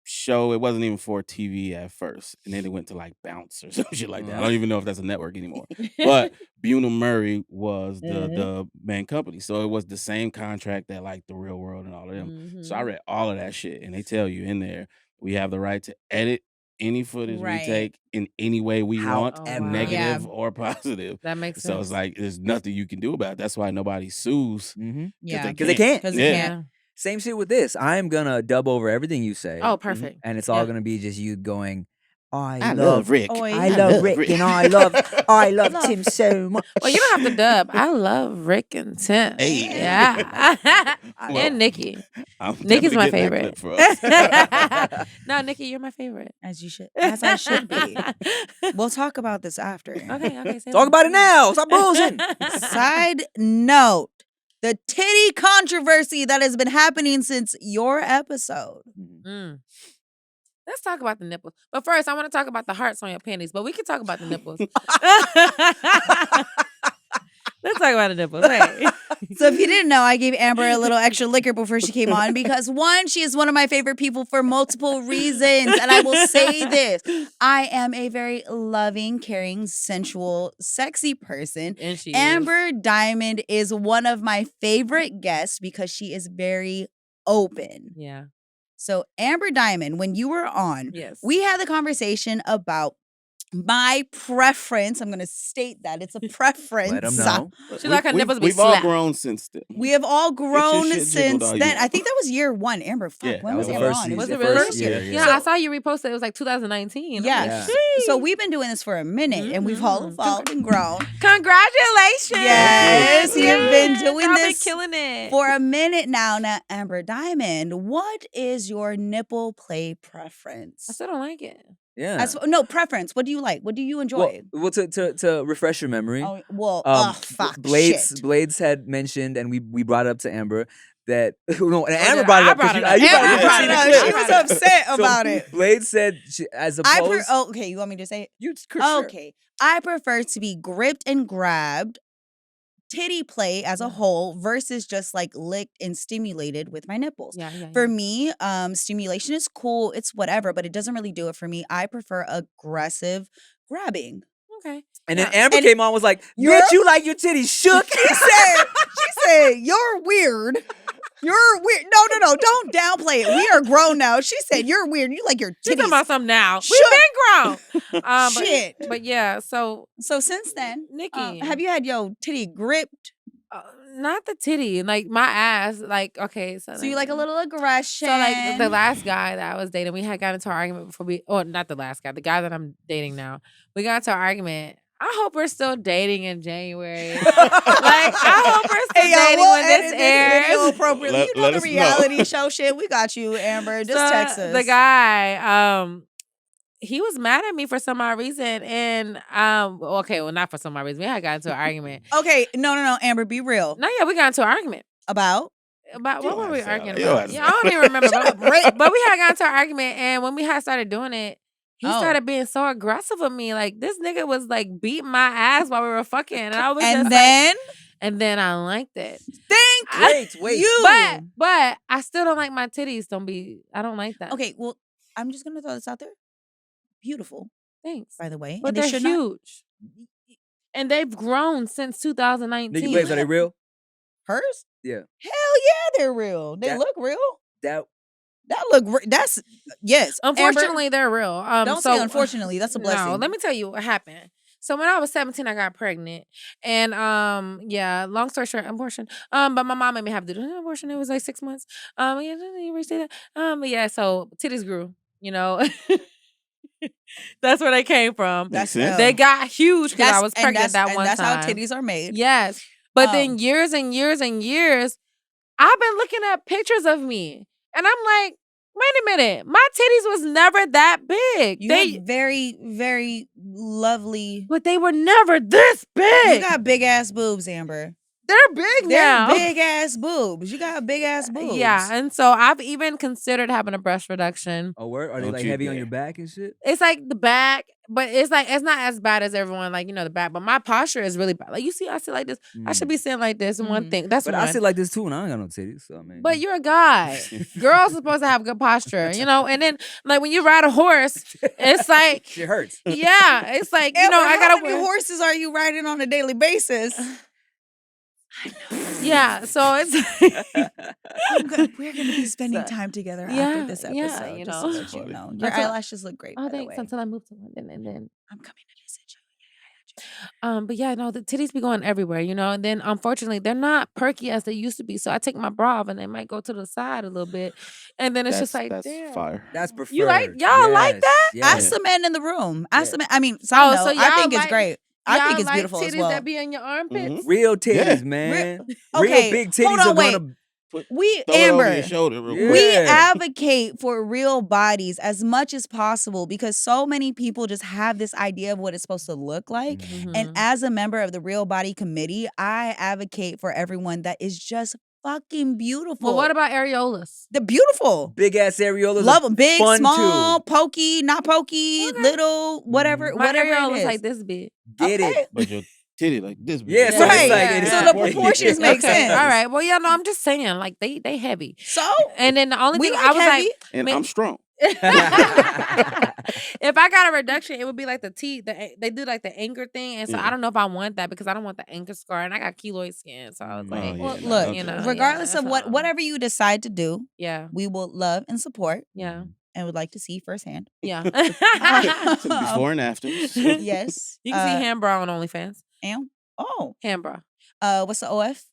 show. It wasn't even for TV at first, and then it went to like Bounce or some shit like that. I don't even know if that's a network anymore. But Buna Murray was the main company, so it was the same contract that like The Real World and all of them. So I read all of that shit, and they tell you in there we have the right to edit any footage we take in any way we want, negative or positive. That makes sense. So it's like there's nothing you can do about it. That's why nobody sues. Because they can't. Same shit with this. I'm gonna dub over everything you say. Oh, perfect. And it's all gonna be just you going, I love Rick. I love Rick, and I love Tim so much. Well, you don't have to dub. I love Rick and Tim. Hey. Yeah. And Nikki. Nikki's my favorite. No, Nikki, you're my favorite. As I should be. We'll talk about this after. Okay. Talk about it now. Stop bullshitting. Side note. The titty controversy that has been happening since your episode. Let's talk about the nipples. But first, I want to talk about the hearts on your panties. But we can talk about the nipples. Let's talk about the nipples. Hey. So if you didn't know, I gave Amber a little extra liquor before she came on because one, she is one of my favorite people for multiple reasons. And I will say this. I am a very loving, caring, sensual, sexy person. And she Amber Diamond is one of my favorite guests because she is very open. Yeah. So Amber Diamond, when you were on, we had the conversation about my preference. I'm going to state that it's a preference. Let them know. She like her nipples be We've slapped. all grown since then. We have all grown since all then. you I think that was year one. Amber, fuck, when was the Amber first on? season. Was it it really? first year? Yeah, I saw you repost it. It was like 2019. Yeah. So we've been doing this for a minute, and we've all evolved and grown. Congratulations! Yes, we have been doing Y'all this been killing it for a minute now. Now, Amber Diamond, what is your nipple play preference? I still don't like it. Yeah. No, preference. What do you like? What do you enjoy? Well, to refresh your memory. Fuck. Blades had mentioned, and we brought it up to Amber that Amber I brought it up. brought it up. Amber brought it up. She was upset about it. Blades said, as opposed. Okay, you want me to say it? Sure. Okay, I prefer to be gripped and grabbed, titty play as a whole versus just like licked and stimulated with my nipples. For me, stimulation is cool. It's whatever, but it doesn't really do it for me. I prefer aggressive grabbing. Okay. And then Amber came on was like, bitch, you like your titties shook? She said, you're weird. You're weird. No. Don't downplay it. We are grown now. She said, you're weird. You like your titties. She's talking about something now. We've been grown. Shit. But yeah, so since then, Nikki, have you had your titty gripped? Not the titty, like my ass. Like, okay. So you like a little aggression. So like the last guy that I was dating, we had gotten into an argument before not the last guy, the guy that I'm dating now. We got into an argument. I hope we're still dating in January. Like, I hope we're still dating when this airs. Appropriately. You know the reality show shit. We got you, Amber. Just text us. The guy, he was mad at me for some odd reason. And, not for some odd reason. We had got into an argument. Okay, no, Amber, be real. No, yeah, we got into an argument. About what were we arguing about? I don't even remember. But we had got into an argument, and when we had started doing it, he started being so aggressive with me. Like, this nigga was like beating my ass while we were fucking. And I was and then I liked it. Wait. But I still don't like my titties. I don't like that. Okay, well, I'm just gonna throw this out there. Beautiful. Thanks. By the way. But they're huge. And they've grown since 2019. Nikki Blades, are they real? Hers? Yeah. Hell yeah, they're real. They look real. That's yes. Unfortunately, Amber, they're real. Don't say unfortunately. That's a blessing. No, let me tell you what happened. So when I was 17, I got pregnant, and long story short, abortion. But my mom made me have to do an abortion. It was like 6 months. You ever say that? But yeah, so titties grew. You know. That's where they came from. They got huge because I was pregnant that one time. That's how titties are made. Yes, but then years and years and years, I've been looking at pictures of me. And I'm like, Wait a minute. My titties was never that big. You have very, very lovely. But they were never this You big. got big ass boobs, Amber. They're big now. They're big ass boobs. You got big ass boobs. Yeah, and so I've even considered having a breast reduction. Oh, word? Are they Don't like you heavy on dare. your back and shit? It's like the back, but it's like it's not as bad as everyone, like, you know, the back. But my posture is really bad. Like, you see, I sit like this. I should be sitting like this. One thing. That's But one. I sit like this too, and I ain't got no titties. So I mean, But you're a guy. Girls are supposed to have good posture, you know? And then, like, when you ride a horse, it's like, shit hurts. yeah, it's like, you Amber, know, I how gotta many horses are you riding on a daily basis? Yeah, so it's We're gonna be spending time together yeah, after this episode. yeah, you just know. to let you Funny. know. Your Until- eyelashes look great. oh, by the thanks. way. Until I move to London, and then, I'm coming to visit you. but yeah, no, the titties be going everywhere, you know. And then, unfortunately, they're not perky as they used to be. So I take my bra off, and they might go to the side a little bit, and then it's just like, that's damn. fire. That's preferred. You like- y'all like that? Yes. Ask the men in the room. Ask the men. I mean, Oh, side so note, I y'all think it's like- great. I Y'all think it's like beautiful titties as well. that be in your armpits. Real titties, Yeah. man. Okay, Real big hold titties on, are wait. gonna. We Throw it over Amber. your shoulder real Yeah. quick. We advocate for real bodies as much as possible because so many people just have this idea of what it's supposed to look like. And Mhm. as a member of the Real Body Committee, I advocate for everyone that is just fucking beautiful. Well, what about areolas? the beautiful? Big ass areolas. Love them. Big, fun small, too. pokey, not pokey, Okay. little, whatever, My whatever areolas it is. like this big. Get Okay. it. But your titty like this. big. Yeah, so Right. it's like Yeah. it's So the proportions make sense. All right. Well, yeah, no, I'm just saying, like they heavy. So And then the only we thing like I was heavy. And Man. I'm strong. if I got a reduction, it would be like the teeth. They do like the anchor thing, and so Yeah. I don't know if I want that because I don't want the anchor scar, and I got keloid skin. So I was Oh, like, yeah, well, no, look, okay. you know, regardless yeah, of so- whatever you decide to do, Yeah, we will love and support yeah, and would like to see firsthand. yeah. Before and after. Yes. You can see hand bra on OnlyFans. And oh, Hand bra. what's the OF?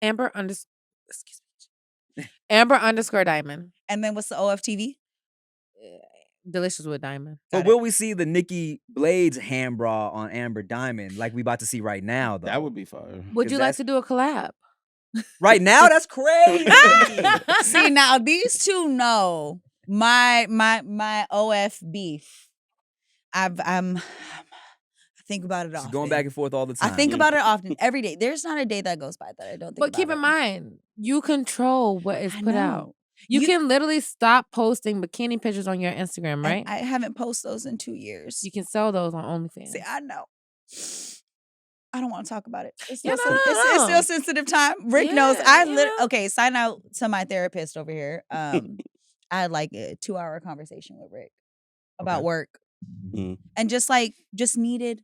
Amber excuse me. Amber _ Diamond. And then what's the OFTV? Delicious with Diamond. But Got will we see the Nikki Blades hand bra on Amber Diamond like we about to see right now? Though That would be fire. Would you like to do a collab? right now. That's crazy. See now, these two know my OF beef. I think about it She's often. going back and forth all the I time. think about it often, every day. There's not a day that goes by that I don't think But about keep it. in mind, you control what is I put know. out. You can literally stop posting bikini pictures on your Instagram, And right? I haven't posted those in 2 years. You can sell those on OnlyFans. See, I know. I don't want to talk about it. It's Yeah, still, no, it's no. still sensitive time. Rick knows. Yeah, I you know. okay. Sign out to my therapist over here. I had like a 2-hour conversation with Rick about Okay. work Mm. and just needed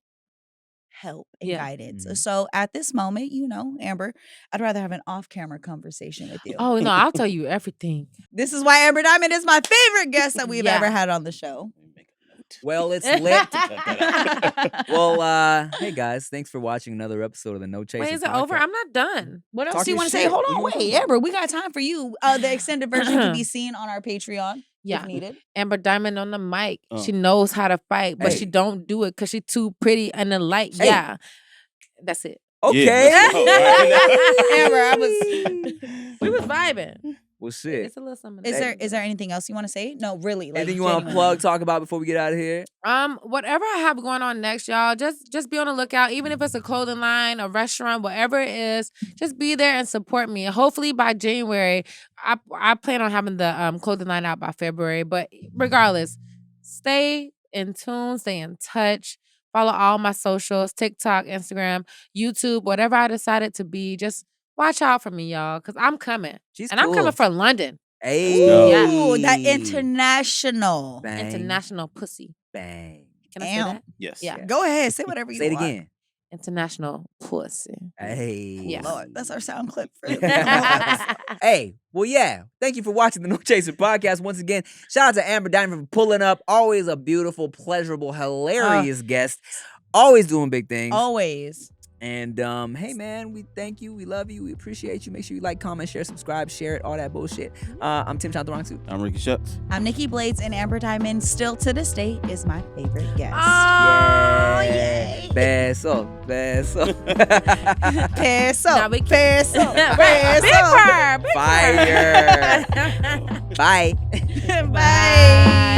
help and Yeah. guidance. Mhm. So at this moment, Amber, I'd rather have an off-camera conversation with you. Oh no, I'll tell you everything. This is why Amber Diamond is my favorite guest that we've Yeah. ever had on the show. Make a note. Well, it's lit. Well, hey guys, thanks for watching another episode of the No Chaser. Wait, is it over? podcast. I'm not done. What else Talk do you your want to say? shit. Hold What do on, you wanna wait, talk about? Amber, we got time for you. The extended version can be seen on our Patreon Yeah. if needed. Amber Diamond on the mic. Oh. She knows how to fight, but Hey. she don't do it because she too pretty and the light. Hey. Yeah. That's it. Okay. Yeah, that's all right. Amber, we was vibing. Well, shit. It's a little something. Is there anything else you want to say? No, really. Like, Anything you want to genuinely. plug, talk about before we get out of here? Whatever I have going on next, y'all, just be on the lookout. Even if it's a clothing line, a restaurant, whatever it is, just be there and support me. Hopefully by January, I plan on having the clothing line out by February. But regardless, stay in tune, stay in touch. Follow all my socials, TikTok, Instagram, YouTube, whatever I decided to be. Just watch out for me, y'all, because I'm coming. She's And I'm coming for London. Hey. go. Ooh, that international. Bang. International pussy. Bang. Can I say Ow. that? Yes. Yeah. Go ahead, say whatever you Say it want. again. International pussy. Hey. Yeah. Lord, that's our sound clip for Hey, well, yeah. Thank you for watching the No Chaser podcast once again. Shout out to Amber Diamond for pulling up. Always a beautiful, pleasurable, hilarious guest. Always doing big things. Always. And hey, man, we thank you. We love you. We appreciate you. Make sure you like, comment, share, subscribe, share it, all that bullshit. I'm Tim John Throngsuit. I'm Ricky Shucks. I'm Nikki Blades, and Amber Diamond, still to this day, is my favorite guest. Oh, yay. Beso. Beso. Peso. Now we Peso. Big Peso. purr, big purr. Fire. Bye. Bye.